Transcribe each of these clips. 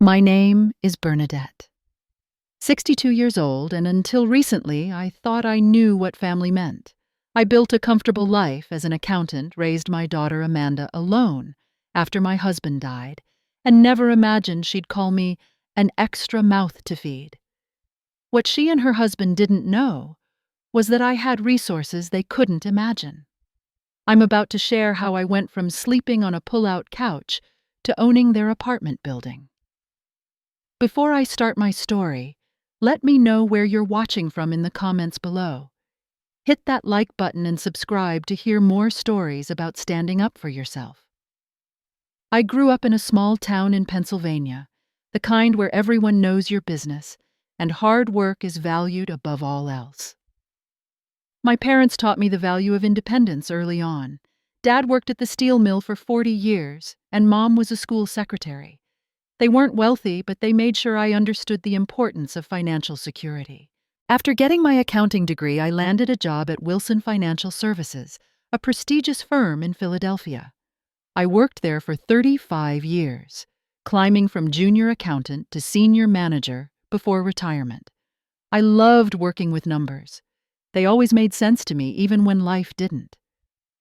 My name is Bernadette. 62 years old, and until recently, I thought I knew what family meant. I built a comfortable life as an accountant, raised my daughter Amanda alone after my husband died, and never imagined she'd call me an extra mouth to feed. What she and her husband didn't know was that I had resources they couldn't imagine. I'm about to share how I went from sleeping on a pull-out couch to owning their apartment building. Before I start my story, let me know where you're watching from in the comments below. Hit that like button and subscribe to hear more stories about standing up for yourself. I grew up in a small town in Pennsylvania, the kind where everyone knows your business, and hard work is valued above all else. My parents taught me the value of independence early on. Dad worked at the steel mill for 40 years, and Mom was a school secretary. They weren't wealthy, but they made sure I understood the importance of financial security. After getting my accounting degree, I landed a job at Wilson Financial Services, a prestigious firm in Philadelphia. I worked there for 35 years, climbing from junior accountant to senior manager before retirement. I loved working with numbers. They always made sense to me, even when life didn't.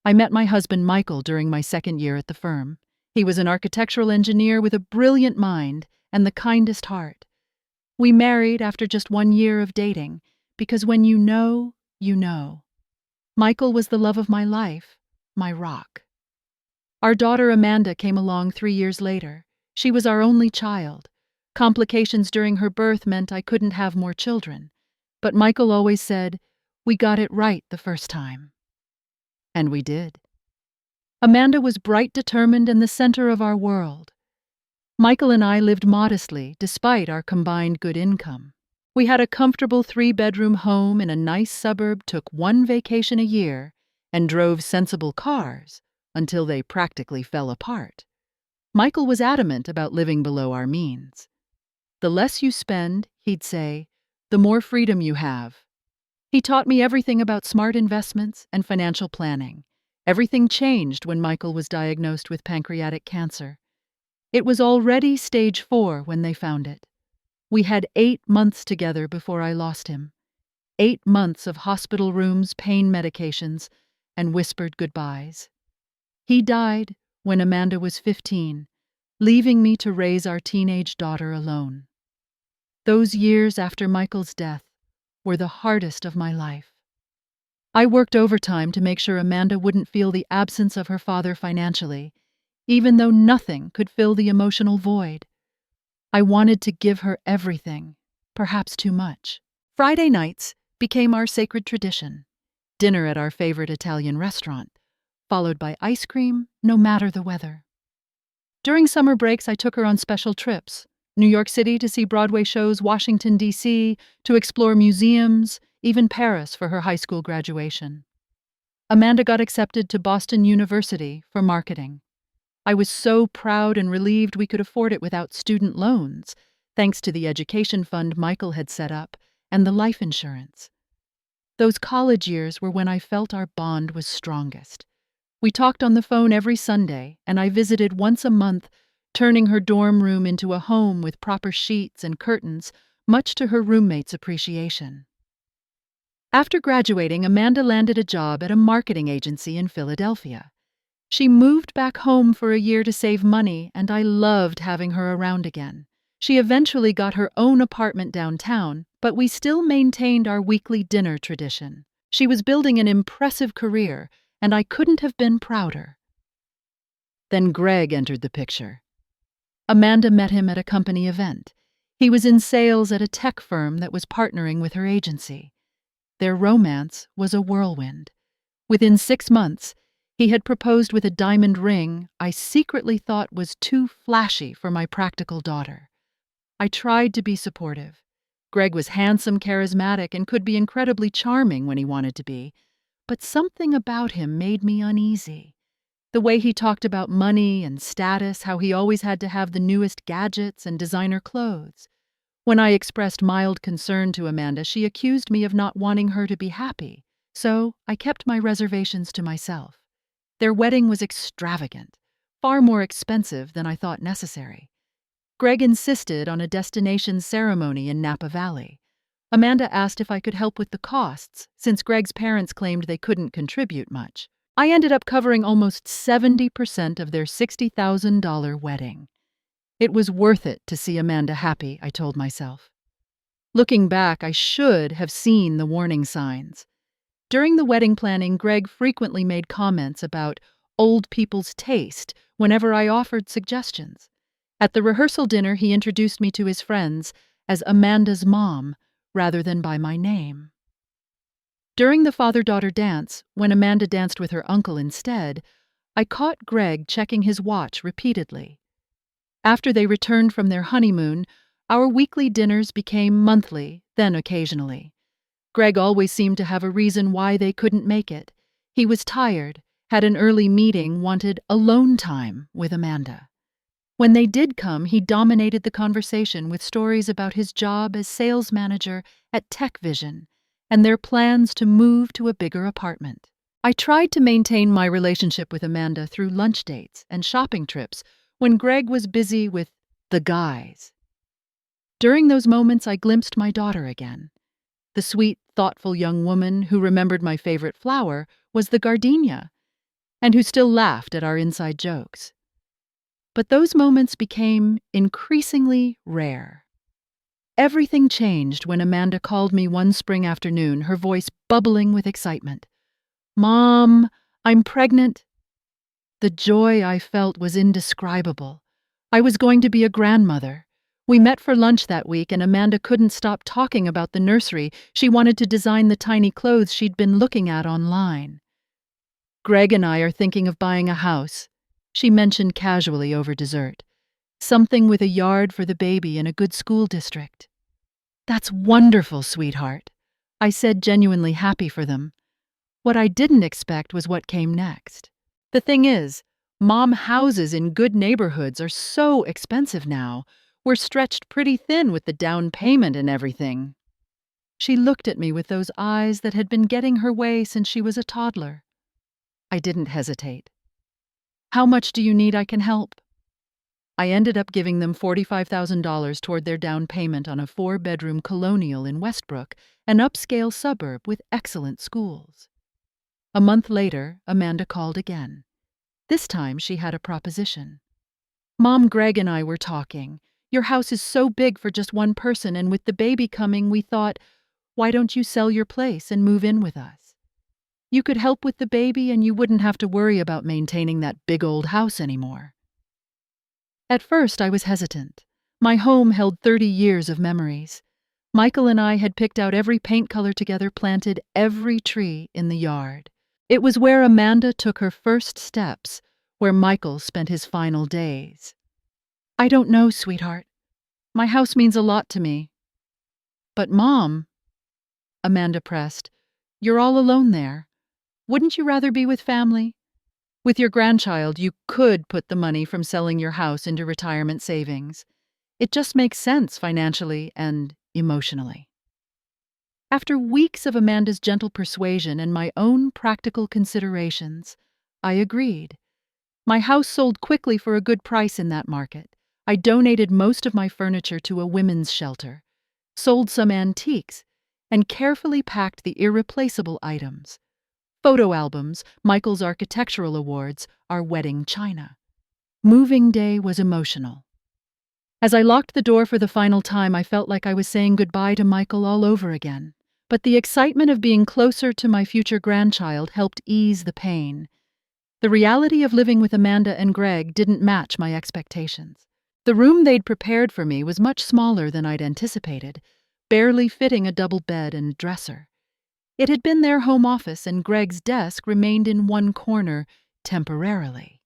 I met my husband Michael during my second year at the firm. He was an architectural engineer with a brilliant mind and the kindest heart. We married after just 1 year of dating, because when you know, you know. Michael was the love of my life, my rock. Our daughter Amanda came along 3 years later. She was our only child. Complications during her birth meant I couldn't have more children. But Michael always said, "We got it right the first time." And we did. Amanda was bright, determined, and the center of our world. Michael and I lived modestly, despite our combined good income. We had a comfortable 3-bedroom home in a nice suburb, took 1 vacation a year, and drove sensible cars until they practically fell apart. Michael was adamant about living below our means. The less you spend, he'd say, the more freedom you have. He taught me everything about smart investments and financial planning. Everything changed when Michael was diagnosed with pancreatic cancer. It was already stage 4 when they found it. We had 8 months together before I lost him. 8 months of hospital rooms, pain medications, and whispered goodbyes. He died when Amanda was 15, leaving me to raise our teenage daughter alone. Those years after Michael's death were the hardest of my life. I worked overtime to make sure Amanda wouldn't feel the absence of her father financially, even though nothing could fill the emotional void. I wanted to give her everything, perhaps too much. Friday nights became our sacred tradition. Dinner at our favorite Italian restaurant, followed by ice cream, no matter the weather. During summer breaks, I took her on special trips. New York City to see Broadway shows, Washington, D.C., to explore museums, even Paris for her high school graduation. Amanda got accepted to Boston University for marketing. I was so proud and relieved we could afford it without student loans, thanks to the education fund Michael had set up and the life insurance. Those college years were when I felt our bond was strongest. We talked on the phone every Sunday, and I visited once a month, turning her dorm room into a home with proper sheets and curtains, much to her roommates' appreciation. After graduating, Amanda landed a job at a marketing agency in Philadelphia. She moved back home for a year to save money, and I loved having her around again. She eventually got her own apartment downtown, but we still maintained our weekly dinner tradition. She was building an impressive career, and I couldn't have been prouder. Then Greg entered the picture. Amanda met him at a company event. He was in sales at a tech firm that was partnering with her agency. Their romance was a whirlwind. Within 6 months, he had proposed with a diamond ring I secretly thought was too flashy for my practical daughter. I tried to be supportive. Greg was handsome, charismatic, and could be incredibly charming when he wanted to be, but something about him made me uneasy. The way he talked about money and status, how he always had to have the newest gadgets and designer clothes. When I expressed mild concern to Amanda, she accused me of not wanting her to be happy, so I kept my reservations to myself. Their wedding was extravagant, far more expensive than I thought necessary. Greg insisted on a destination ceremony in Napa Valley. Amanda asked if I could help with the costs, since Greg's parents claimed they couldn't contribute much. I ended up covering almost 70% of their $60,000 wedding. It was worth it to see Amanda happy, I told myself. Looking back, I should have seen the warning signs. During the wedding planning, Greg frequently made comments about old people's taste whenever I offered suggestions. At the rehearsal dinner, he introduced me to his friends as Amanda's mom, rather than by my name. During the father-daughter dance, when Amanda danced with her uncle instead, I caught Greg checking his watch repeatedly. After they returned from their honeymoon, our weekly dinners became monthly, then occasionally. Greg always seemed to have a reason why they couldn't make it. He was tired, had an early meeting, wanted alone time with Amanda. When they did come, he dominated the conversation with stories about his job as sales manager at Tech Vision and their plans to move to a bigger apartment. I tried to maintain my relationship with Amanda through lunch dates and shopping trips when Greg was busy with the guys. During those moments, I glimpsed my daughter again. The sweet, thoughtful young woman who remembered my favorite flower was the gardenia, and who still laughed at our inside jokes. But those moments became increasingly rare. Everything changed when Amanda called me one spring afternoon, her voice bubbling with excitement. "Mom, I'm pregnant." The joy I felt was indescribable. I was going to be a grandmother. We met for lunch that week, and Amanda couldn't stop talking about the nursery. She wanted to design the tiny clothes she'd been looking at online. "Greg and I are thinking of buying a house," she mentioned casually over dessert. "Something with a yard for the baby and a good school district." "That's wonderful, sweetheart," I said, genuinely happy for them. What I didn't expect was what came next. The thing is, mom houses in good neighborhoods are so expensive now. We're stretched pretty thin with the down payment and everything. She looked at me with those eyes that had been getting her way since she was a toddler. I didn't hesitate. "How much do you need? I can help." I ended up giving them $45,000 toward their down payment on a 4-bedroom colonial in Westbrook, an upscale suburb with excellent schools. A month later, Amanda called again. This time she had a proposition. "Mom, Greg and I were talking. Your house is so big for just one person, and with the baby coming, we thought, why don't you sell your place and move in with us? You could help with the baby, and you wouldn't have to worry about maintaining that big old house anymore." At first, I was hesitant. My home held 30 years of memories. Michael and I had picked out every paint color together, planted every tree in the yard. It was where Amanda took her first steps, where Michael spent his final days. "I don't know, sweetheart. My house means a lot to me." "But Mom," Amanda pressed, "you're all alone there. Wouldn't you rather be with family? With your grandchild, you could put the money from selling your house into retirement savings. It just makes sense financially and emotionally." After weeks of Amanda's gentle persuasion and my own practical considerations, I agreed. My house sold quickly for a good price in that market. I donated most of my furniture to a women's shelter, sold some antiques, and carefully packed the irreplaceable items. Photo albums, Michael's architectural awards, our wedding china. Moving day was emotional. As I locked the door for the final time, I felt like I was saying goodbye to Michael all over again. But the excitement of being closer to my future grandchild helped ease the pain. The reality of living with Amanda and Greg didn't match my expectations. The room they'd prepared for me was much smaller than I'd anticipated, barely fitting a double bed and dresser. It had been their home office, and Greg's desk remained in one corner temporarily.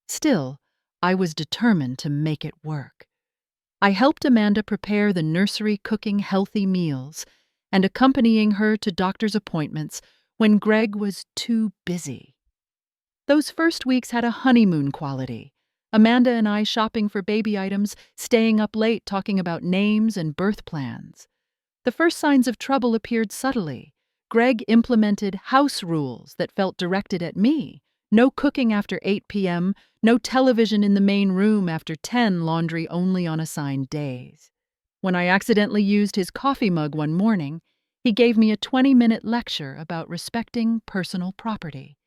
Still, I was determined to make it work. I helped Amanda prepare the nursery, cooking healthy meals and accompanying her to doctor's appointments when Greg was too busy. Those first weeks had a honeymoon quality. Amanda and I shopping for baby items, staying up late talking about names and birth plans. The first signs of trouble appeared subtly. Greg implemented house rules that felt directed at me, No cooking after 8 p.m., no television in the main room after 10, laundry only on assigned days. When I accidentally used his coffee mug one morning, he gave me a 20-minute lecture about respecting personal property.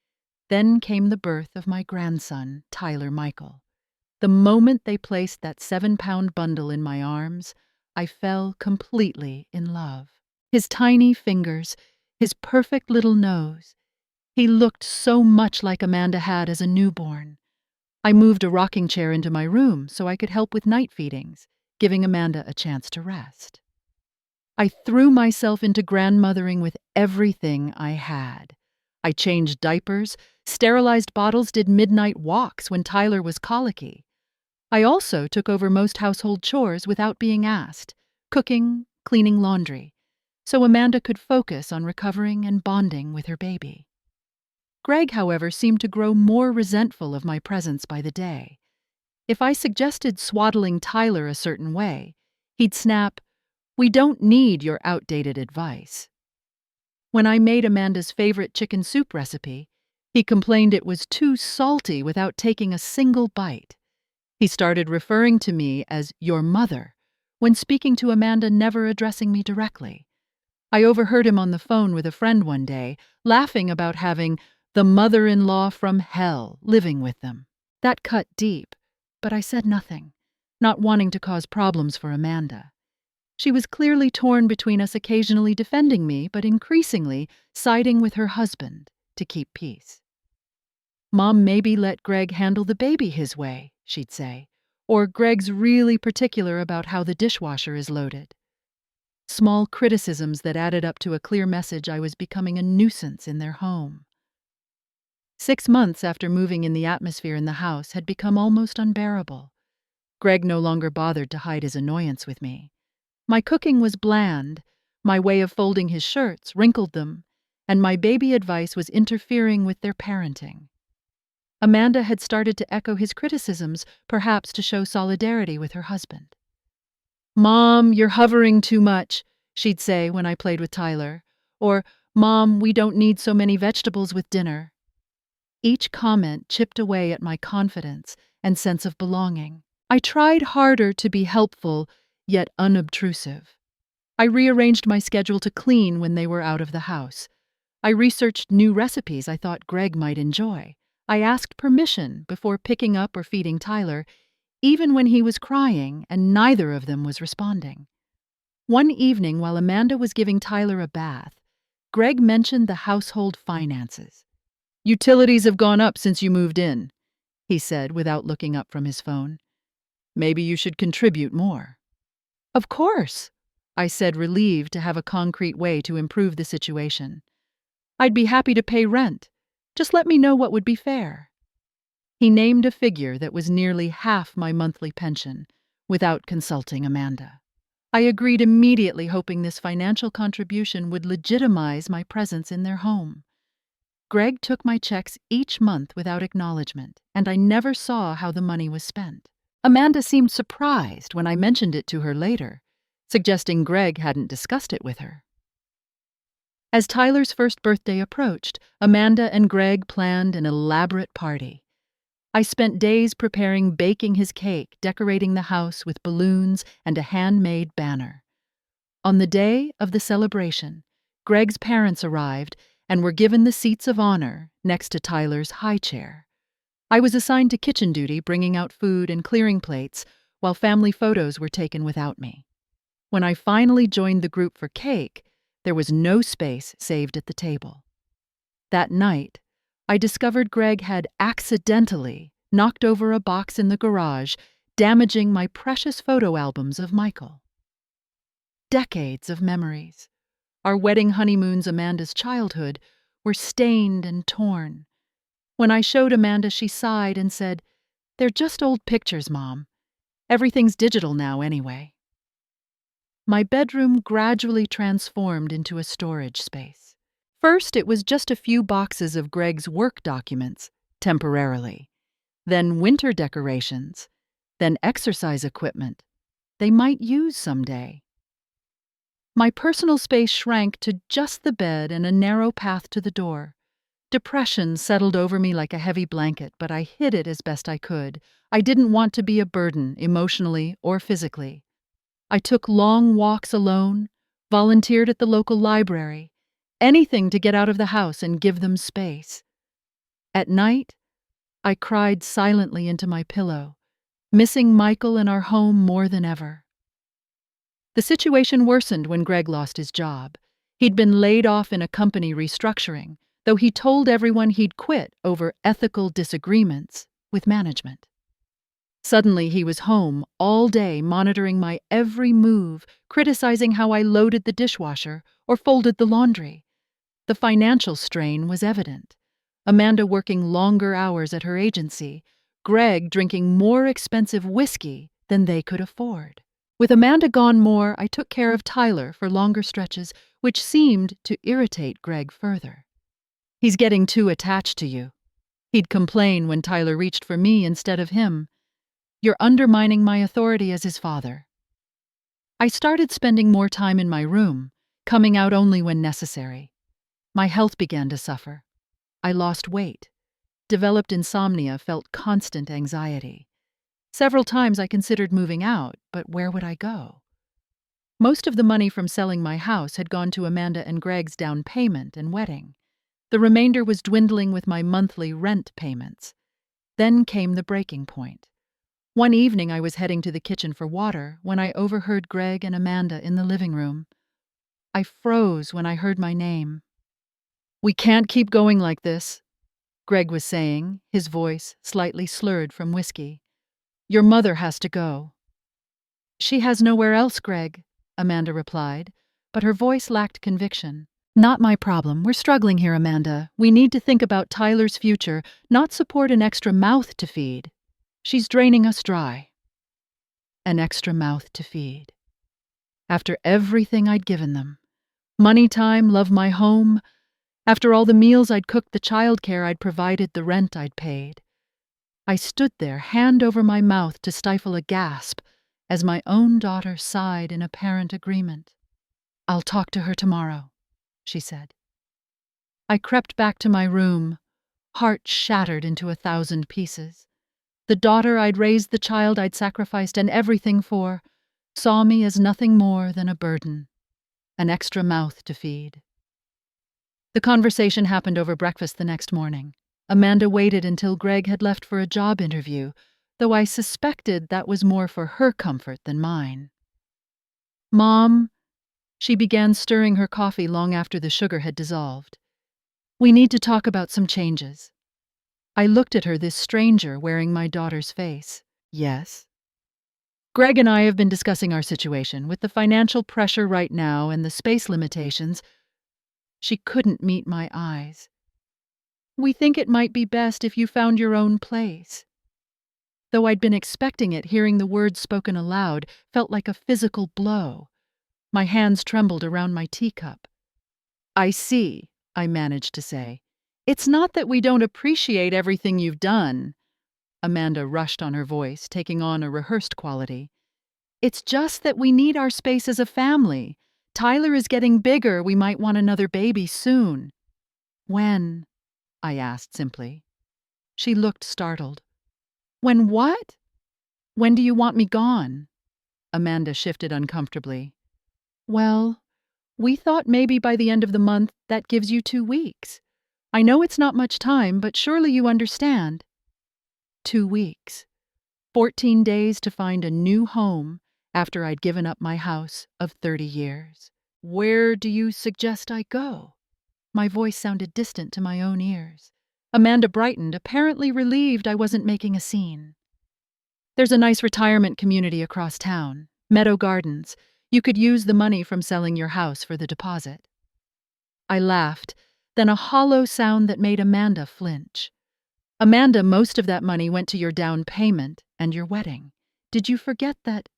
Then came the birth of my grandson, Tyler Michael. The moment they placed that 7-pound bundle in my arms, I fell completely in love. His tiny fingers, his perfect little nose. He looked so much like Amanda had as a newborn. I moved a rocking chair into my room so I could help with night feedings, giving Amanda a chance to rest. I threw myself into grandmothering with everything I had. I changed diapers, sterilized bottles, did midnight walks when Tyler was colicky. I also took over most household chores without being asked, cooking, cleaning laundry, so Amanda could focus on recovering and bonding with her baby. Greg, however, seemed to grow more resentful of my presence by the day. If I suggested swaddling Tyler a certain way, he'd snap, "We don't need your outdated advice." When I made Amanda's favorite chicken soup recipe, he complained it was too salty without taking a single bite. He started referring to me as your mother, when speaking to Amanda, never addressing me directly. I overheard him on the phone with a friend one day, laughing about having the mother-in-law from hell living with them. That cut deep, but I said nothing, not wanting to cause problems for Amanda. She was clearly torn between us, occasionally defending me, but increasingly siding with her husband to keep peace. "Mom, maybe let Greg handle the baby his way," she'd say, or "Greg's really particular about how the dishwasher is loaded." Small criticisms that added up to a clear message I was becoming a nuisance in their home. 6 months after moving in, the atmosphere in the house had become almost unbearable. Greg no longer bothered to hide his annoyance with me. My cooking was bland, my way of folding his shirts wrinkled them, and my baby advice was interfering with their parenting. Amanda had started to echo his criticisms, perhaps to show solidarity with her husband. "Mom, you're hovering too much," she'd say when I played with Tyler. Or, "Mom, we don't need so many vegetables with dinner." Each comment chipped away at my confidence and sense of belonging. I tried harder to be helpful, yet unobtrusive. I rearranged my schedule to clean when they were out of the house. I researched new recipes I thought Greg might enjoy. I asked permission before picking up or feeding Tyler, even when he was crying and neither of them was responding. One evening, while Amanda was giving Tyler a bath, Greg mentioned the household finances. "Utilities have gone up since you moved in," he said without looking up from his phone. "Maybe you should contribute more." "Of course," I said, relieved to have a concrete way to improve the situation. "I'd be happy to pay rent. Just let me know what would be fair." He named a figure that was nearly half my monthly pension, without consulting Amanda. I agreed immediately, hoping this financial contribution would legitimize my presence in their home. Greg took my checks each month without acknowledgement, and I never saw how the money was spent. Amanda seemed surprised when I mentioned it to her later, suggesting Greg hadn't discussed it with her. As Tyler's first birthday approached, Amanda and Greg planned an elaborate party. I spent days preparing, baking his cake, decorating the house with balloons and a handmade banner. On the day of the celebration, Greg's parents arrived and were given the seats of honor next to Tyler's high chair. I was assigned to kitchen duty, bringing out food and clearing plates, while family photos were taken without me. When I finally joined the group for cake, there was no space saved at the table. That night, I discovered Greg had accidentally knocked over a box in the garage, damaging my precious photo albums of Michael. Decades of memories, our wedding honeymoons, Amanda's childhood, were stained and torn. When I showed Amanda, she sighed and said, "They're just old pictures, Mom. Everything's digital now anyway." My bedroom gradually transformed into a storage space. First, it was just a few boxes of Greg's work documents, temporarily. Then winter decorations. Then exercise equipment they might use someday. My personal space shrank to just the bed and a narrow path to the door. Depression settled over me like a heavy blanket, but I hid it as best I could. I didn't want to be a burden, emotionally or physically. I took long walks alone, volunteered at the local library, anything to get out of the house and give them space. At night, I cried silently into my pillow, missing Michael and our home more than ever. The situation worsened when Greg lost his job. He'd been laid off in a company restructuring, though he told everyone he'd quit over ethical disagreements with management. Suddenly, he was home all day monitoring my every move, criticizing how I loaded the dishwasher or folded the laundry. The financial strain was evident. Amanda working longer hours at her agency, Greg drinking more expensive whiskey than they could afford. With Amanda gone more, I took care of Tyler for longer stretches, which seemed to irritate Greg further. "He's getting too attached to you," he'd complain when Tyler reached for me instead of him. "You're undermining my authority as his father." I started spending more time in my room, coming out only when necessary. My health began to suffer. I lost weight, developed insomnia, felt constant anxiety. Several times I considered moving out, but where would I go? Most of the money from selling my house had gone to Amanda and Greg's down payment and wedding. The remainder was dwindling with my monthly rent payments. Then came the breaking point. One evening I was heading to the kitchen for water when I overheard Greg and Amanda in the living room. I froze when I heard my name. "We can't keep going like this," Greg was saying, his voice slightly slurred from whiskey. "Your mother has to go." "She has nowhere else, Greg," Amanda replied, but her voice lacked conviction. "Not my problem. We're struggling here, Amanda. We need to think about Tyler's future, not support an extra mouth to feed. She's draining us dry." An extra mouth to feed. After everything I'd given them. Money, time, love, my home. After all the meals I'd cooked, the childcare I'd provided, the rent I'd paid. I stood there, hand over my mouth to stifle a gasp as my own daughter sighed in apparent agreement. "I'll talk to her tomorrow," she said. I crept back to my room, heart shattered into 1,000 pieces. The daughter I'd raised, the child I'd sacrificed and everything for, saw me as nothing more than a burden, an extra mouth to feed. The conversation happened over breakfast the next morning. Amanda waited until Greg had left for a job interview, though I suspected that was more for her comfort than mine. "Mom," she began stirring her coffee long after the sugar had dissolved. "We need to talk about some changes." I looked at her, this stranger wearing my daughter's face. "Yes?" "Greg and I have been discussing our situation. With the financial pressure right now and the space limitations," she couldn't meet my eyes. "We think it might be best if you found your own place." Though I'd been expecting it, hearing the words spoken aloud felt like a physical blow. My hands trembled around my teacup. "I see," I managed to say. "It's not that we don't appreciate everything you've done." Amanda rushed on her voice, taking on a rehearsed quality. "It's just that we need our space as a family. Tyler is getting bigger. We might want another baby soon." "When?" I asked simply. She looked startled. "When what?" "When do you want me gone?" Amanda shifted uncomfortably. "Well, we thought maybe by the end of the month. That gives you 2 weeks. I know it's not much time, but surely you understand." 2 weeks. 14 days to find a new home after I'd given up my house of 30 years. "Where do you suggest I go?" My voice sounded distant to my own ears. Amanda brightened, apparently relieved I wasn't making a scene. "There's a nice retirement community across town, Meadow Gardens. You could use the money from selling your house for the deposit." I laughed, then a hollow sound that made Amanda flinch. "Amanda, most of that money went to your down payment and your wedding. Did you forget that?"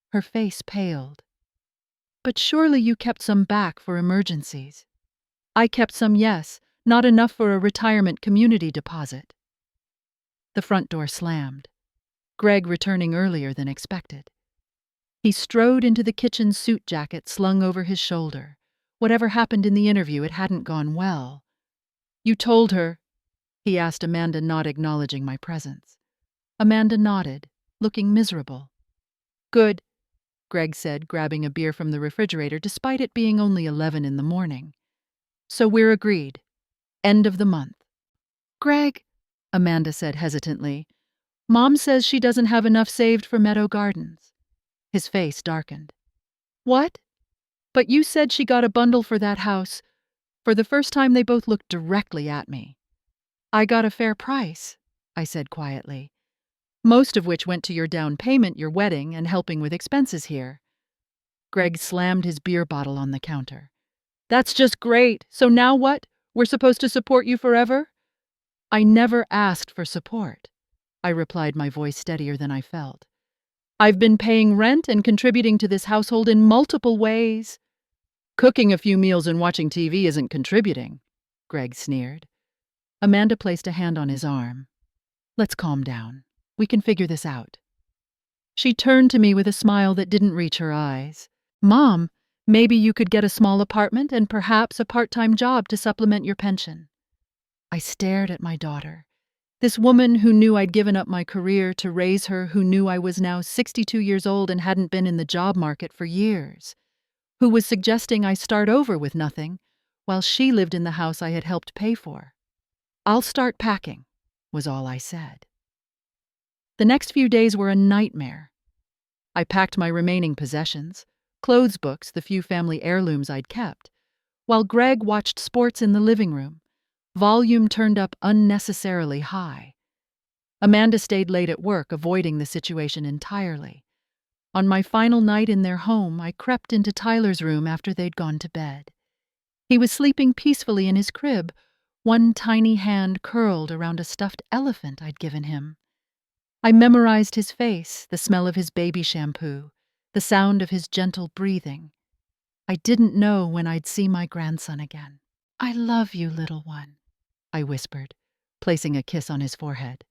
Her face paled. "But surely you kept some back for emergencies." "I kept some, yes, not enough for a retirement community deposit." The front door slammed, Greg returning earlier than expected. He strode into the kitchen suit jacket slung over his shoulder. Whatever happened in the interview, it hadn't gone well. You told her, he asked Amanda, not acknowledging my presence. Amanda nodded, looking miserable. Good, Greg said, grabbing a beer from the refrigerator despite it being only 11 in the morning. So we're agreed. End of the month. Greg, Amanda said hesitantly, Mom says she doesn't have enough saved for Meadow Gardens. His face darkened. What? But you said she got a bundle for that house. For the first time, they both looked directly at me. I got a fair price, I said quietly. Most of which went to your down payment, your wedding, and helping with expenses here. Greg slammed his beer bottle on the counter. That's just great. So now what? We're supposed to support you forever? I never asked for support, I replied, my voice steadier than I felt. I've been paying rent and contributing to this household in multiple ways. Cooking a few meals and watching TV isn't contributing, Greg sneered. Amanda placed a hand on his arm. Let's calm down. We can figure this out. She turned to me with a smile that didn't reach her eyes. Mom, maybe you could get a small apartment and perhaps a part-time job to supplement your pension. I stared at my daughter. This woman who knew I'd given up my career to raise her, who knew I was now 62 years old and hadn't been in the job market for years, who was suggesting I start over with nothing, while she lived in the house I had helped pay for. I'll start packing, was all I said. The next few days were a nightmare. I packed my remaining possessions, clothes books, the few family heirlooms I'd kept, while Greg watched sports in the living room, volume turned up unnecessarily high. Amanda stayed late at work, avoiding the situation entirely. On my final night in their home, I crept into Tyler's room after they'd gone to bed. He was sleeping peacefully in his crib, one tiny hand curled around a stuffed elephant I'd given him. I memorized his face, the smell of his baby shampoo, the sound of his gentle breathing. I didn't know when I'd see my grandson again. I love you, little one, I whispered, placing a kiss on his forehead.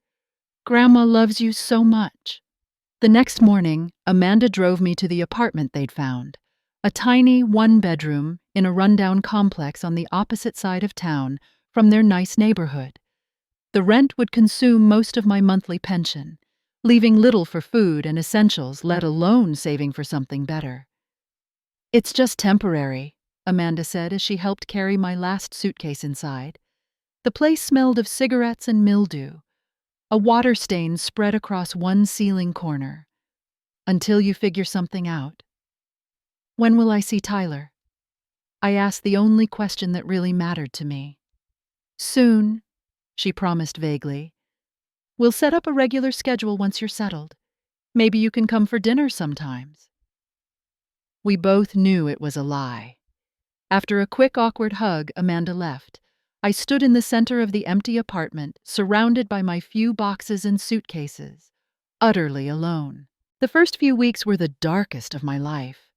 Grandma loves you so much. The next morning, Amanda drove me to the apartment they'd found, a tiny one-bedroom in a rundown complex on the opposite side of town from their nice neighborhood. The rent would consume most of my monthly pension, leaving little for food and essentials, let alone saving for something better. It's just temporary, Amanda said as she helped carry my last suitcase inside. The place smelled of cigarettes and mildew. A water stain spread across one ceiling corner. Until you figure something out. When will I see Tyler? I asked the only question that really mattered to me. Soon, she promised vaguely. We'll set up a regular schedule once you're settled. Maybe you can come for dinner sometimes. We both knew it was a lie. After a quick, awkward hug, Amanda left. I stood in the center of the empty apartment, surrounded by my few boxes and suitcases, utterly alone. The first few weeks were the darkest of my life.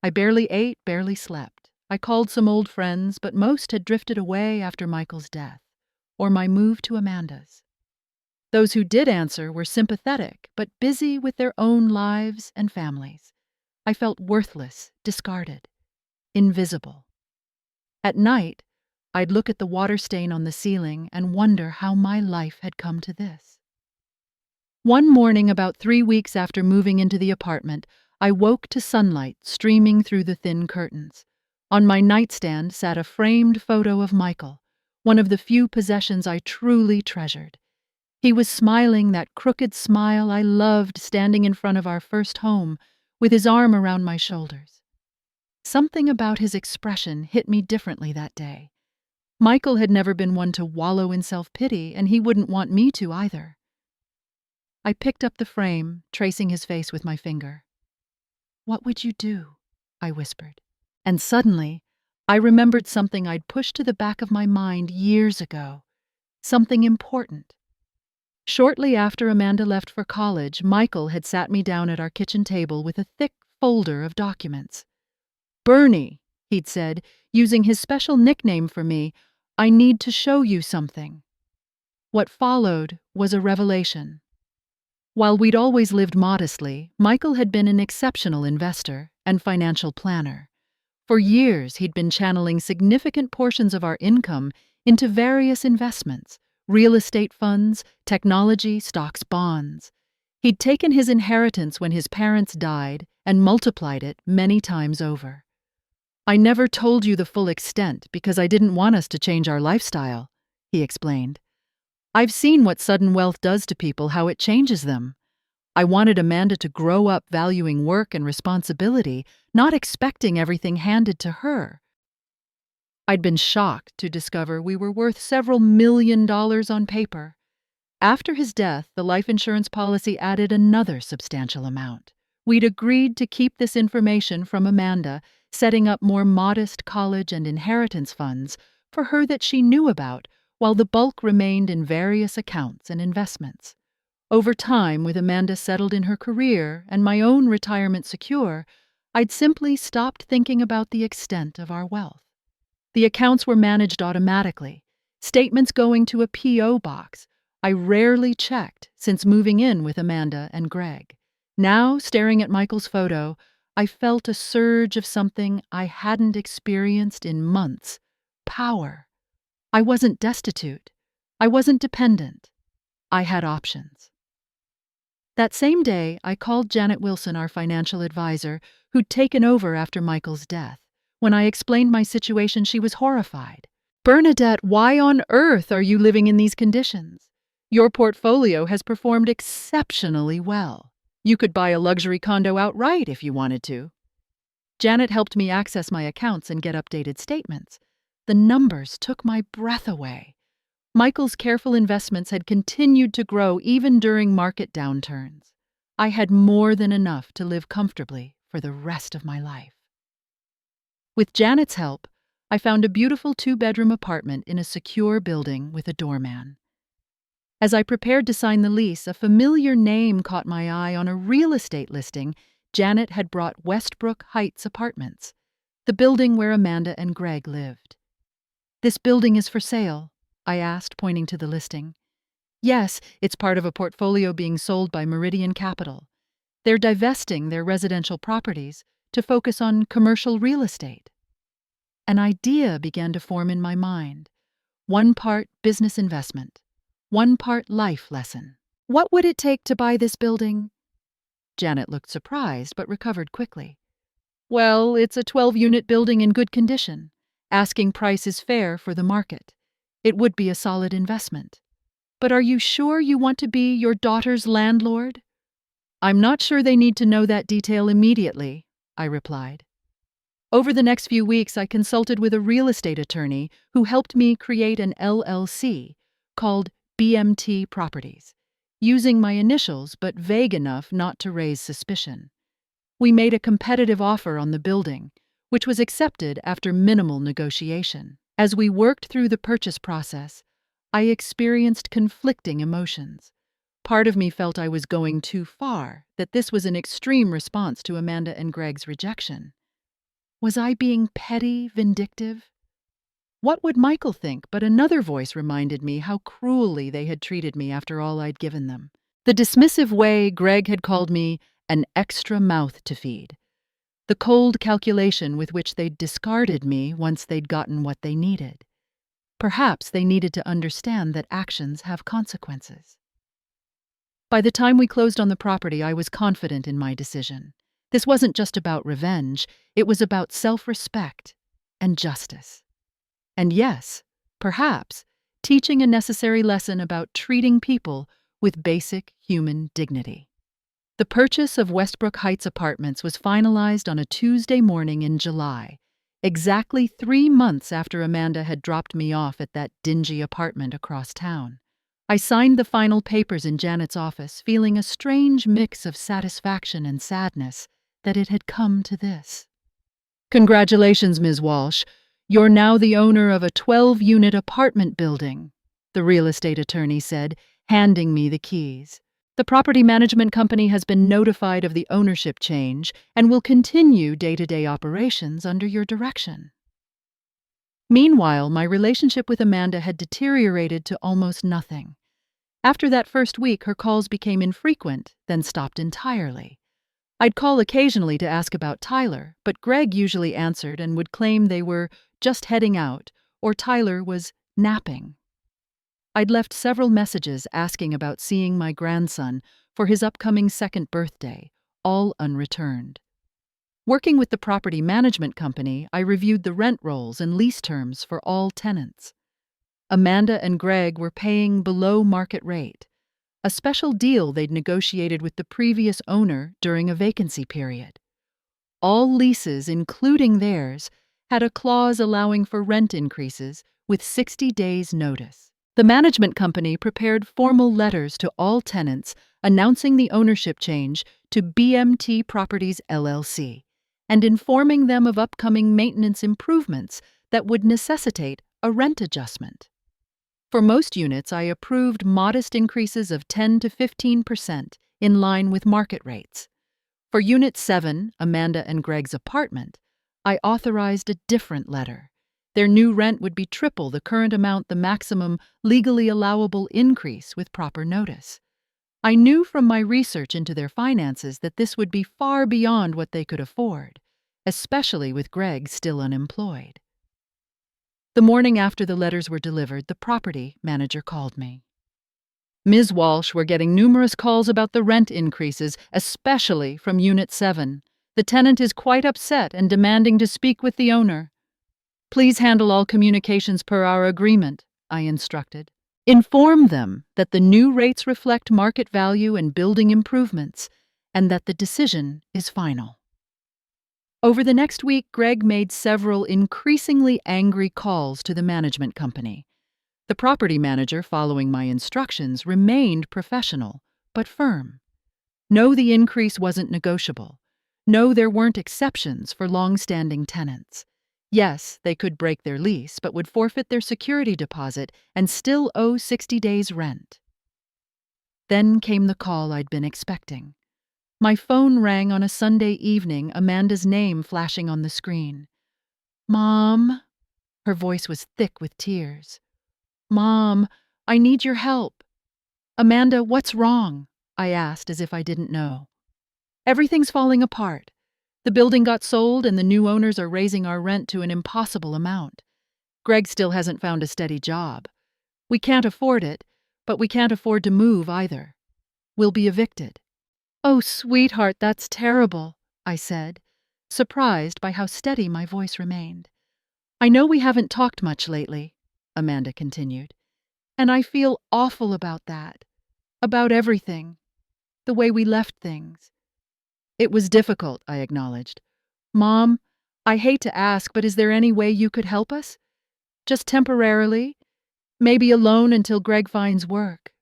I barely ate, barely slept. I called some old friends, but most had drifted away after Michael's death, or my move to Amanda's. Those who did answer were sympathetic, but busy with their own lives and families. I felt worthless, discarded, invisible. At night, I'd look at the water stain on the ceiling and wonder how my life had come to this. One morning, about 3 weeks after moving into the apartment, I woke to sunlight streaming through the thin curtains. On my nightstand sat a framed photo of Michael, one of the few possessions I truly treasured. He was smiling that crooked smile I loved, standing in front of our first home, with his arm around my shoulders. Something about his expression hit me differently that day. Michael had never been one to wallow in self-pity, and he wouldn't want me to either. I picked up the frame, tracing his face with my finger. What would you do? I whispered. And suddenly, I remembered something I'd pushed to the back of my mind years ago. Something important. Shortly after Amanda left for college, Michael had sat me down at our kitchen table with a thick folder of documents. Bernie, he'd said, using his special nickname for me, I need to show you something. What followed was a revelation. While we'd always lived modestly, Michael had been an exceptional investor and financial planner. For years, he'd been channeling significant portions of our income into various investments, real estate funds, technology, stocks, bonds. He'd taken his inheritance when his parents died and multiplied it many times over. "I never told you the full extent because I didn't want us to change our lifestyle," he explained. "I've seen what sudden wealth does to people, how it changes them. I wanted Amanda to grow up valuing work and responsibility, not expecting everything handed to her." I'd been shocked to discover we were worth several $1 million on paper. After his death, the life insurance policy added another substantial amount. We'd agreed to keep this information from Amanda, setting up more modest college and inheritance funds for her that she knew about, while the bulk remained in various accounts and investments. Over time, with Amanda settled in her career and my own retirement secure, I'd simply stopped thinking about the extent of our wealth. The accounts were managed automatically, statements going to a P.O. box. I rarely checked since moving in with Amanda and Greg. Now, staring at Michael's photo, I felt a surge of something I hadn't experienced in months: power. I wasn't destitute. I wasn't dependent. I had options. That same day, I called Janet Wilson, our financial advisor, who'd taken over after Michael's death. When I explained my situation, she was horrified. "Bernadette, why on earth are you living in these conditions? Your portfolio has performed exceptionally well. You could buy a luxury condo outright if you wanted to." Janet helped me access my accounts and get updated statements. The numbers took my breath away. Michael's careful investments had continued to grow even during market downturns. I had more than enough to live comfortably for the rest of my life. With Janet's help, I found a beautiful 2-bedroom apartment in a secure building with a doorman. As I prepared to sign the lease, a familiar name caught my eye on a real estate listing. Janet had brought Westbrook Heights Apartments, the building where Amanda and Greg lived. "This building is for sale?" I asked, pointing to the listing. "Yes, it's part of a portfolio being sold by Meridian Capital. They're divesting their residential properties to focus on commercial real estate." An idea began to form in my mind. One part business investment, one part life lesson. "What would it take to buy this building?" Janet looked surprised but recovered quickly. "Well, it's a 12-unit building in good condition. Asking price is fair for the market. It would be a solid investment. But are you sure you want to be your daughter's landlord?" "I'm not sure they need to know that detail immediately," I replied. Over the next few weeks, I consulted with a real estate attorney who helped me create an LLC called BMT Properties, using my initials but vague enough not to raise suspicion. We made a competitive offer on the building, which was accepted after minimal negotiation. As we worked through the purchase process, I experienced conflicting emotions. Part of me felt I was going too far, that this was an extreme response to Amanda and Greg's rejection. Was I being petty, vindictive? What would Michael think? But another voice reminded me how cruelly they had treated me after all I'd given them. The dismissive way Greg had called me an extra mouth to feed. The cold calculation with which they'd discarded me once they'd gotten what they needed. Perhaps they needed to understand that actions have consequences. By the time we closed on the property, I was confident in my decision. This wasn't just about revenge, it was about self-respect and justice. And yes, perhaps, teaching a necessary lesson about treating people with basic human dignity. The purchase of Westbrook Heights Apartments was finalized on a Tuesday morning in July, exactly 3 months after Amanda had dropped me off at that dingy apartment across town. I signed the final papers in Janet's office, feeling a strange mix of satisfaction and sadness that it had come to this. "Congratulations, Ms. Walsh. You're now the owner of a 12-unit apartment building," the real estate attorney said, handing me the keys. "The property management company has been notified of the ownership change and will continue day-to-day operations under your direction." Meanwhile, my relationship with Amanda had deteriorated to almost nothing. After that first week, her calls became infrequent, then stopped entirely. I'd call occasionally to ask about Tyler, but Greg usually answered and would claim they were just heading out, or Tyler was napping. I'd left several messages asking about seeing my grandson for his upcoming second birthday, all unreturned. Working with the property management company, I reviewed the rent rolls and lease terms for all tenants. Amanda and Greg were paying below market rate, a special deal they'd negotiated with the previous owner during a vacancy period. All leases, including theirs, had a clause allowing for rent increases with 60 days' notice. The management company prepared formal letters to all tenants announcing the ownership change to BMT Properties LLC and informing them of upcoming maintenance improvements that would necessitate a rent adjustment. For most units, I approved modest increases of 10 to 15% in line with market rates. For Unit 7, Amanda and Greg's apartment, I authorized a different letter. Their new rent would be triple the current amount, the maximum legally allowable increase with proper notice. I knew from my research into their finances that this would be far beyond what they could afford, especially with Greg still unemployed. The morning after the letters were delivered, the property manager called me. Ms. Walsh, we're getting numerous calls about the rent increases, especially from Unit 7. The tenant is quite upset and demanding to speak with the owner. Please handle all communications per our agreement, I instructed. Inform them that the new rates reflect market value and building improvements, and that the decision is final. Over the next week, Greg made several increasingly angry calls to the management company. The property manager, following my instructions, remained professional, but firm. No, the increase wasn't negotiable. No, there weren't exceptions for long-standing tenants. Yes, they could break their lease, but would forfeit their security deposit and still owe 60 days' rent. Then came the call I'd been expecting. My phone rang on a Sunday evening, Amanda's name flashing on the screen. "Mom," her voice was thick with tears. "Mom, I need your help." "Amanda, what's wrong?" I asked as if I didn't know. "Everything's falling apart. The building got sold and the new owners are raising our rent to an impossible amount. Greg still hasn't found a steady job. We can't afford it, but we can't afford to move either. We'll be evicted." "Oh, sweetheart, that's terrible," I said, surprised by how steady my voice remained. "I know we haven't talked much lately," Amanda continued, "and I feel awful about that, about everything, the way we left things." "It was difficult," I acknowledged. "Mom, I hate to ask, but is there any way you could help us? Just temporarily? Maybe alone until Greg finds work."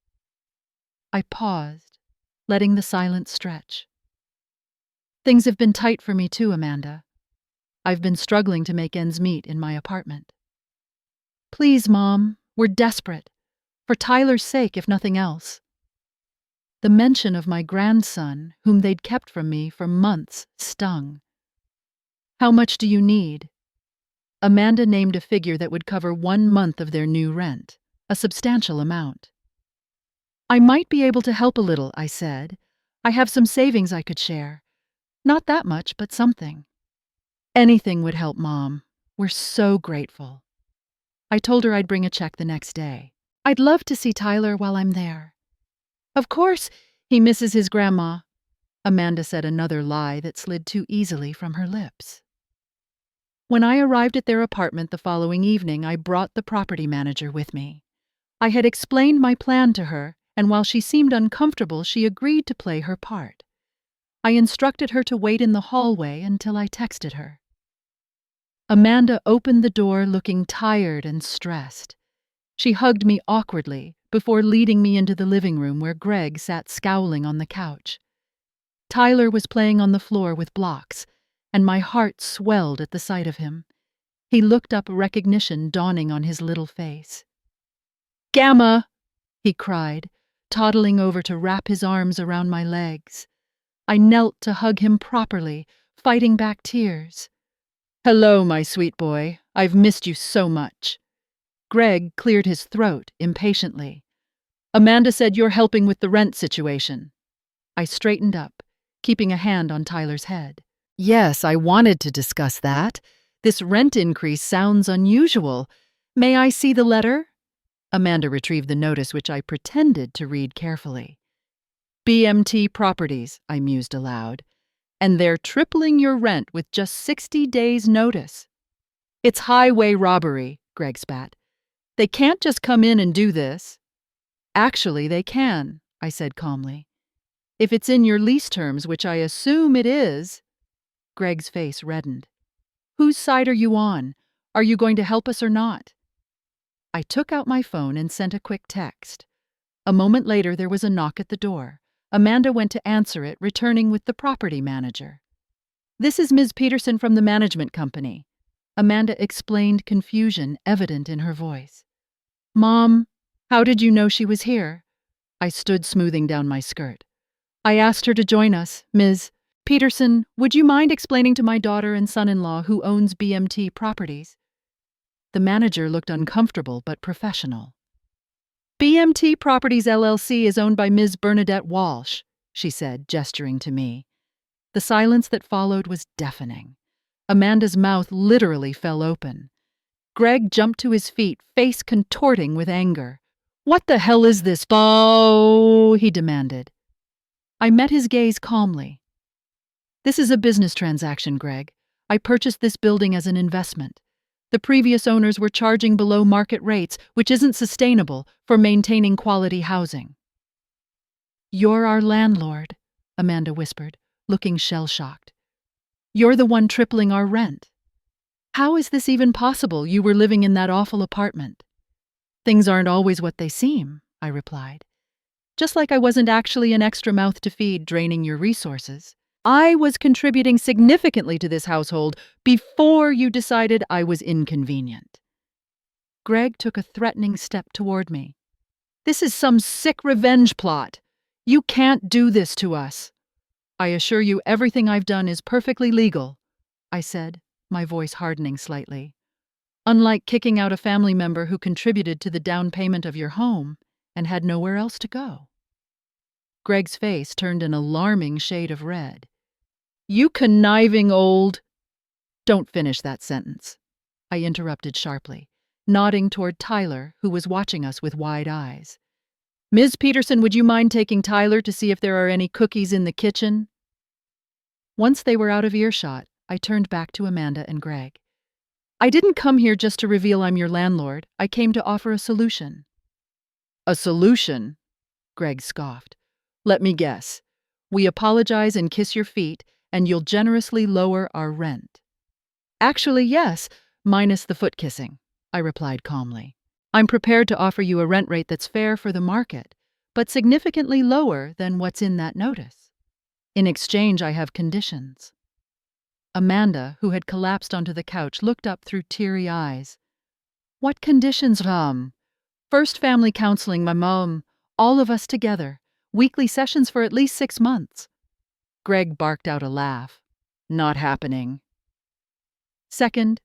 I paused, letting the silence stretch. "Things have been tight for me too, Amanda. I've been struggling to make ends meet in my apartment." "Please, Mom, we're desperate. For Tyler's sake, if nothing else." The mention of my grandson, whom they'd kept from me for months, stung. "How much do you need?" Amanda named a figure that would cover 1 month of their new rent, a substantial amount. "I might be able to help a little," I said. "I have some savings I could share. Not that much, but something." "Anything would help, Mom. We're so grateful." I told her I'd bring a check the next day. "I'd love to see Tyler while I'm there." "Of course, he misses his grandma." Amanda said another lie that slid too easily from her lips. When I arrived at their apartment the following evening, I brought the property manager with me. I had explained my plan to her, and while she seemed uncomfortable, she agreed to play her part. I instructed her to wait in the hallway until I texted her. Amanda opened the door looking tired and stressed. She hugged me awkwardly before leading me into the living room where Greg sat scowling on the couch. Tyler was playing on the floor with blocks, and my heart swelled at the sight of him. He looked up, recognition dawning on his little face. "Gamma!" he cried, toddling over to wrap his arms around my legs. I knelt to hug him properly, fighting back tears. "Hello, my sweet boy. I've missed you so much." Greg cleared his throat impatiently. "Amanda said you're helping with the rent situation." I straightened up, keeping a hand on Tyler's head. "Yes, I wanted to discuss that. This rent increase sounds unusual. May I see the letter? Amanda retrieved the notice, which I pretended to read carefully. BMT Properties, I mused aloud. And they're tripling your rent with just 60 days' notice. It's highway robbery, Greg spat. They can't just come in and do this. Actually, they can, I said calmly. If it's in your lease terms, which I assume it is. Greg's face reddened. Whose side are you on? Are you going to help us or not? I took out my phone and sent a quick text. A moment later, there was a knock at the door. Amanda went to answer it, returning with the property manager. This is Ms. Peterson from the management company. Amanda explained, confusion evident in her voice. Mom, how did you know she was here? I stood smoothing down my skirt. I asked her to join us. Ms. Peterson, would you mind explaining to my daughter and son-in-law who owns BMT Properties? The manager looked uncomfortable but professional. BMT Properties LLC is owned by Ms. Bernadette Walsh, she said, gesturing to me. The silence that followed was deafening. Amanda's mouth literally fell open. Greg jumped to his feet, face contorting with anger. What the hell is this? Oh, he demanded. I met his gaze calmly. This is a business transaction, Greg. I purchased this building as an investment. The previous owners were charging below market rates, which isn't sustainable for maintaining quality housing. You're our landlord, Amanda whispered, looking shell-shocked. You're the one tripling our rent. How is this even possible? You were living in that awful apartment. Things aren't always what they seem, I replied. Just like I wasn't actually an extra mouth to feed, draining your resources. I was contributing significantly to this household before you decided I was inconvenient. Greg took a threatening step toward me. This is some sick revenge plot. You can't do this to us. I assure you everything I've done is perfectly legal, I said, my voice hardening slightly. Unlike kicking out a family member who contributed to the down payment of your home and had nowhere else to go. Greg's face turned an alarming shade of red. You conniving old... Don't finish that sentence, I interrupted sharply, nodding toward Tyler, who was watching us with wide eyes. Ms. Peterson, would you mind taking Tyler to see if there are any cookies in the kitchen? Once they were out of earshot, I turned back to Amanda and Greg. I didn't come here just to reveal I'm your landlord. I came to offer a solution. A solution? Greg scoffed. Let me guess. We apologize and kiss your feet, and you'll generously lower our rent. Actually, yes, minus the foot kissing, I replied calmly. I'm prepared to offer you a rent rate that's fair for the market, but significantly lower than what's in that notice. In exchange, I have conditions. Amanda, who had collapsed onto the couch, looked up through teary eyes. What conditions, Ram? First family counseling, my mom, all of us together, weekly sessions for at least 6 months. Greg barked out a laugh. Not happening. Second,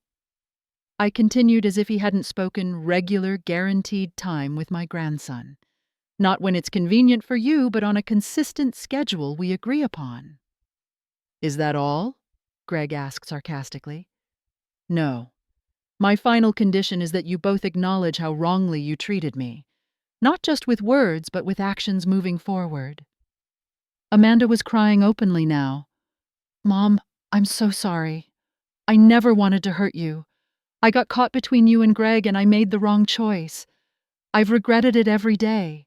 I continued as if he hadn't spoken, regular, guaranteed time with my grandson. Not when it's convenient for you, but on a consistent schedule we agree upon. Is that all? Greg asked sarcastically. No. My final condition is that you both acknowledge how wrongly you treated me. Not just with words, but with actions moving forward. Amanda was crying openly now. Mom, I'm so sorry. I never wanted to hurt you. I got caught between you and Greg and I made the wrong choice. I've regretted it every day.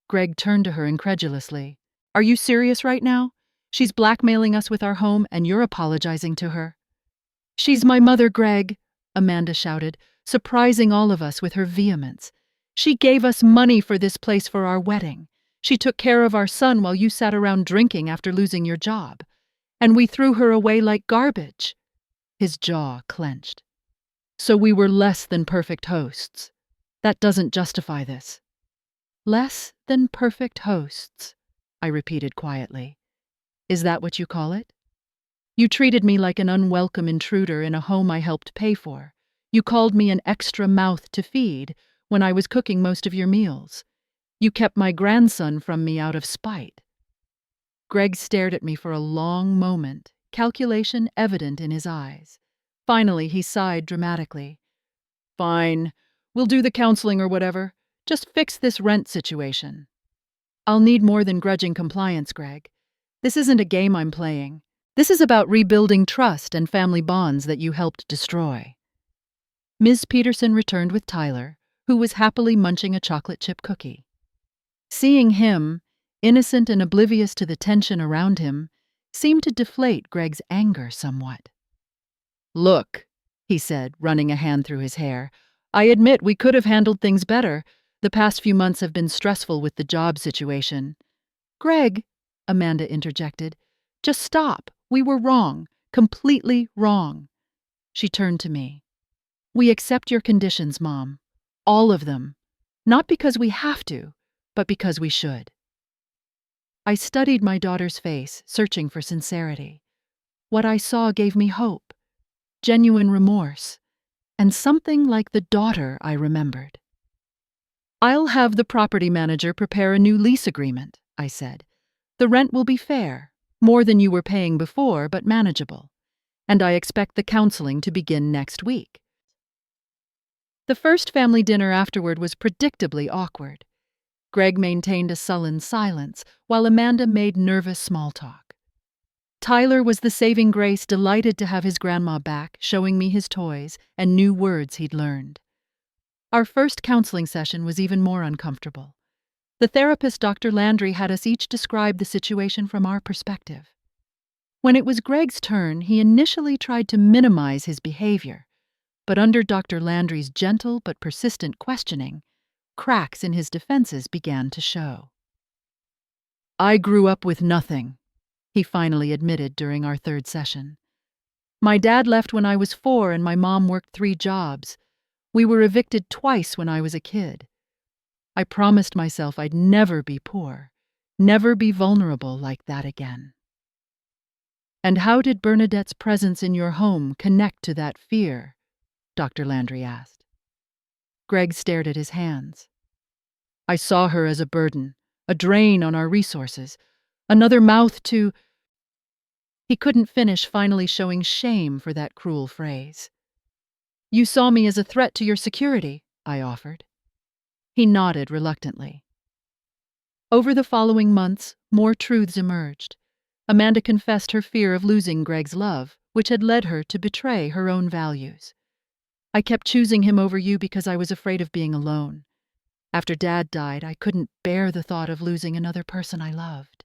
Greg turned to her incredulously. Are you serious right now? She's blackmailing us with our home and you're apologizing to her. She's my mother, Greg, Amanda shouted, surprising all of us with her vehemence. She gave us money for this place for our wedding. She took care of our son while you sat around drinking after losing your job. And we threw her away like garbage. His jaw clenched. So we were less than perfect hosts. That doesn't justify this. Less than perfect hosts, I repeated quietly. Is that what you call it? You treated me like an unwelcome intruder in a home I helped pay for. You called me an extra mouth to feed when I was cooking most of your meals. You kept my grandson from me out of spite. Greg stared at me for a long moment, calculation evident in his eyes. Finally, he sighed dramatically. Fine. We'll do the counseling or whatever. Just fix this rent situation. I'll need more than grudging compliance, Greg. This isn't a game I'm playing. This is about rebuilding trust and family bonds that you helped destroy. Ms. Peterson returned with Tyler, who was happily munching a chocolate chip cookie. Seeing him, innocent and oblivious to the tension around him, seemed to deflate Greg's anger somewhat. Look, he said, running a hand through his hair, I admit we could have handled things better. The past few months have been stressful with the job situation. Greg, Amanda interjected, just stop. We were wrong, completely wrong. She turned to me. We accept your conditions, Mom. All of them. Not because we have to, but because we should. I studied my daughter's face, searching for sincerity. What I saw gave me hope, genuine remorse, and something like the daughter I remembered. I'll have the property manager prepare a new lease agreement, I said. The rent will be fair, more than you were paying before, but manageable. And I expect the counseling to begin next week. The first family dinner afterward was predictably awkward. Greg maintained a sullen silence, while Amanda made nervous small talk. Tyler was the saving grace, delighted to have his grandma back, showing me his toys and new words he'd learned. Our first counseling session was even more uncomfortable. The therapist, Dr. Landry, had us each describe the situation from our perspective. When it was Greg's turn, he initially tried to minimize his behavior, but under Dr. Landry's gentle but persistent questioning, cracks in his defenses began to show. I grew up with nothing, he finally admitted during our third session. My dad left when I was 4 and my mom worked 3 jobs. We were evicted twice when I was a kid. I promised myself I'd never be poor, never be vulnerable like that again. And how did Bernadette's presence in your home connect to that fear? Dr. Landry asked. Greg stared at his hands. I saw her as a burden, a drain on our resources, another mouth to... He couldn't finish, finally showing shame for that cruel phrase. You saw me as a threat to your security, I offered. He nodded reluctantly. Over the following months, more truths emerged. Amanda confessed her fear of losing Greg's love, which had led her to betray her own values. I kept choosing him over you because I was afraid of being alone. After Dad died, I couldn't bear the thought of losing another person I loved.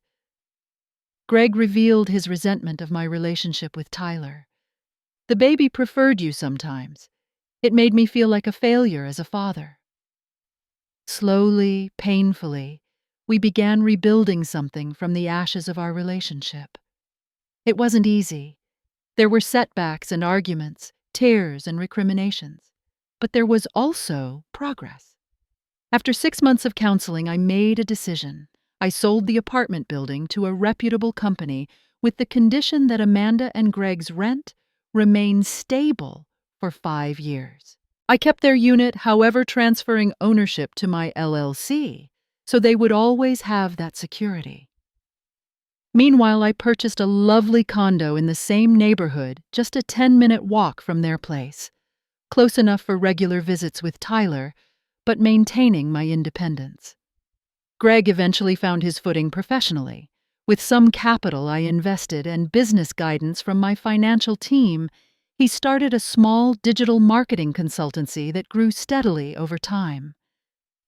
Greg revealed his resentment of my relationship with Tyler. The baby preferred you sometimes. It made me feel like a failure as a father. Slowly, painfully, we began rebuilding something from the ashes of our relationship. It wasn't easy. There were setbacks and arguments, tears and recriminations. But there was also progress. After 6 months of counseling, I made a decision. I sold the apartment building to a reputable company with the condition that Amanda and Greg's rent remained stable for 5 years. I kept their unit, however, transferring ownership to my LLC, so they would always have that security. Meanwhile, I purchased a lovely condo in the same neighborhood, just a 10-minute walk from their place, close enough for regular visits with Tyler, but maintaining my independence. Greg eventually found his footing professionally. With some capital I invested and business guidance from my financial team, he started a small digital marketing consultancy that grew steadily over time.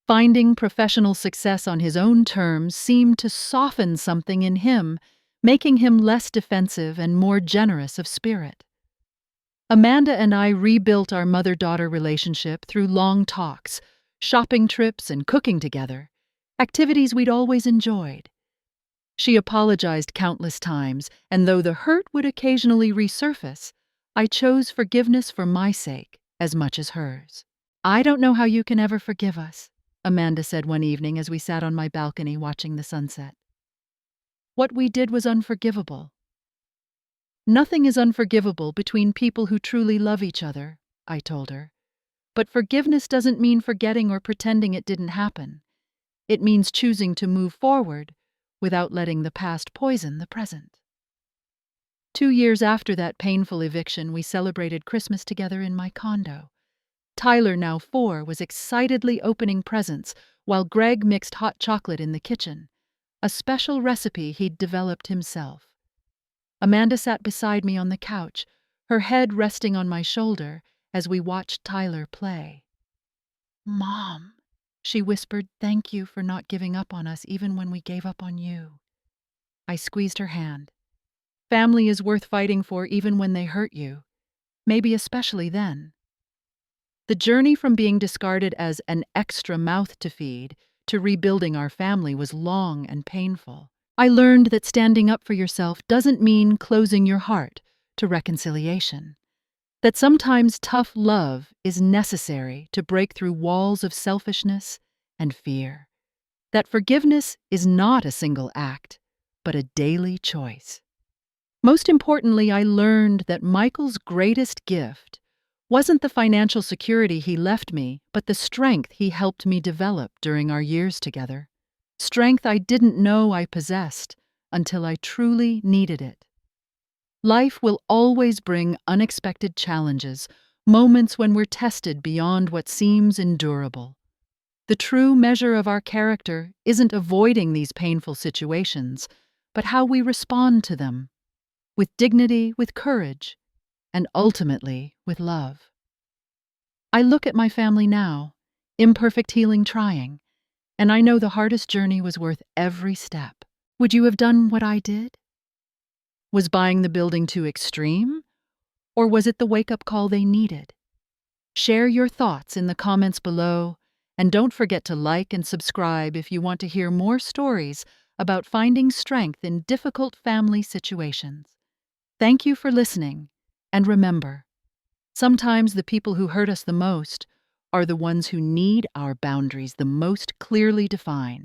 Finding professional success on his own terms seemed to soften something in him, making him less defensive and more generous of spirit. Amanda and I rebuilt our mother-daughter relationship through long talks, shopping trips, and cooking together, activities we'd always enjoyed. She apologized countless times, and though the hurt would occasionally resurface, I chose forgiveness for my sake as much as hers. I don't know how you can ever forgive us, Amanda said one evening as we sat on my balcony watching the sunset. What we did was unforgivable. Nothing is unforgivable between people who truly love each other, I told her. But forgiveness doesn't mean forgetting or pretending it didn't happen. It means choosing to move forward without letting the past poison the present. 2 years after that painful eviction, we celebrated Christmas together in my condo. Tyler, now 4, was excitedly opening presents while Greg mixed hot chocolate in the kitchen, a special recipe he'd developed himself. Amanda sat beside me on the couch, her head resting on my shoulder as we watched Tyler play. "Mom," she whispered, "thank you for not giving up on us even when we gave up on you." I squeezed her hand. Family is worth fighting for even when they hurt you, maybe especially then. The journey from being discarded as an extra mouth to feed to rebuilding our family was long and painful. I learned that standing up for yourself doesn't mean closing your heart to reconciliation. That sometimes tough love is necessary to break through walls of selfishness and fear. That forgiveness is not a single act, but a daily choice. Most importantly, I learned that Michael's greatest gift wasn't the financial security he left me, but the strength he helped me develop during our years together. Strength I didn't know I possessed until I truly needed it. Life will always bring unexpected challenges, moments when we're tested beyond what seems endurable. The true measure of our character isn't avoiding these painful situations, but how we respond to them, with dignity, with courage, and ultimately with love. I look at my family now, imperfect healing trying, and I know the hardest journey was worth every step. Would you have done what I did? Was buying the building too extreme? Or was it the wake-up call they needed? Share your thoughts in the comments below, and don't forget to like and subscribe if you want to hear more stories about finding strength in difficult family situations. Thank you for listening, and remember, sometimes the people who hurt us the most are the ones who need our boundaries the most clearly defined.